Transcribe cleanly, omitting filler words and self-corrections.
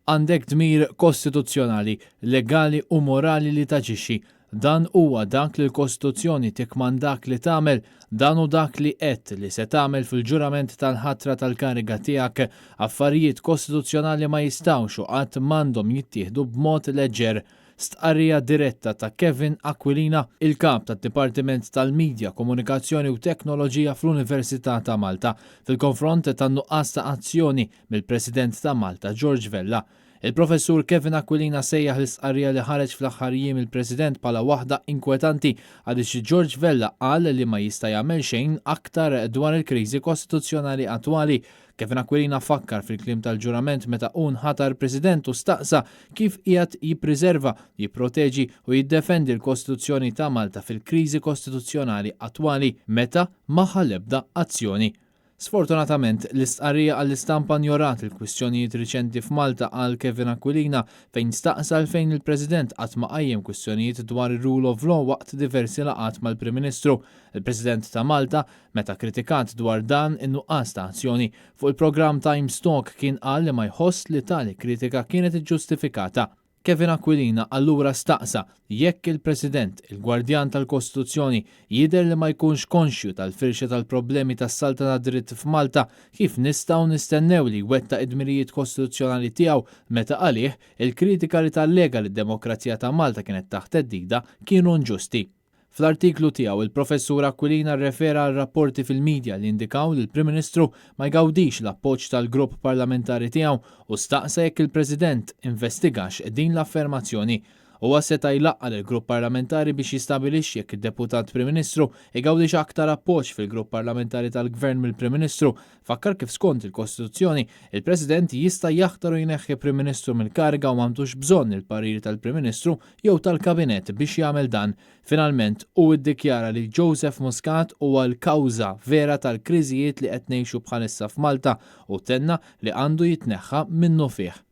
Għandek dmir kostituzzjonali, legali u morali li taġixxi. Dan huwa dak li l-Kostituzzjoni tikmandak li tagħmel, dan hu dak li qed li se tagħmel fil-ġurament tal-ħatra tal-kariga tiegħek. Affarijiet kostituzzjonali ma jistgħux u qatt m'għandhom jittieħdu b'mod leġġer. Stqarrija diretta ta' Kevin Aquilina, il-kap tad-Dipartiment tal-Midja, Komunikazzjoni u Teknoloġija fl-Università ta' Malta, fil-konfront tan-nuqqas ta' azzjoni mill-President ta' Malta, George Vella. Il-professur Kevin Aquilina sejjaħ l-istqarrija li ħareġ fl-aħħar jiem il-President bħala waħda inkwetanti għaliex George Vella qal li ma jista' jagħmel xejn aktar dwar il-kriżi kostituzzjonali attwali. Kevin Aquilina fakkar fil-kliem tal-ġurament meta ħatar President u staqsa kif qiegħed jippreserva, jipproteġi u jiddefendi l-Kostituzzjoni ta' Malta fil-kriżi kostituzzjonali attwali meta ma ħallebda azzjoni. Sfortunatament, l-istqarrija għall-istampa njorat il-kwistjonijiet riċenti f'Malta għal Kevin Aquilina fejn staqsal fejn il-President qatt ma qajjem kwistjonijiet dwar ir-rule of law waqt diversi laqat mal-Prim Ministru. Il-President ta' Malta, meta kritikat dwar dan in-nuqqas ta' azzjoni fuq il-programm Times Talk kien qal li ma jħoss li tali kritika kienet iġġustifikata. Kevin Aquilina allura staqsa jekk il-President, il-Gwardjan tal-Kostituzzjoni, jidher li ma jkunx konxju tal-firxa tal-problemi tas-salta ta' dritt f'Malta, kif nistgħu nistennew li jwettaq id-dmirijiet kostituzzjonali tiegħu meta għalih il-kritika li tallega li d-demokrazija ta' Malta kienet taħt theddida kienu inġusti. Fl-artiklu tiegħu il-professur Aquilina rrefera għal rapporti fil-medja li indikaw li l-Prim Ministru ma jgawdix l-appoġġ tal-grupp parlamentari tiegħu u staqsa jekk il-President investigax din l-affermazzjoni. Huwa seta' jlaqqal il-grupp parlamentari biex jistabilixxi jekk id-deputat Prim Ministru jgawdix aktar appoġġ fil-grupp parlamentari tal-Gvern mill-Prim Ministru. Fakkar kif skont il-Kostituzzjoni, il-President jista' jaħtar u jneħħi Prim Ministru mill-kariga u m'għandux bżonn il-pariri tal-Prim Ministru jew tal-Kabinett biex jagħmel dan. Finalment hu ddikjara li Joseph Muscat huwa l-kawża vera tal-kriżijiet li qed ngħixu bħalissa f'Malta u tenna li għandu jitneħħa minnu fih.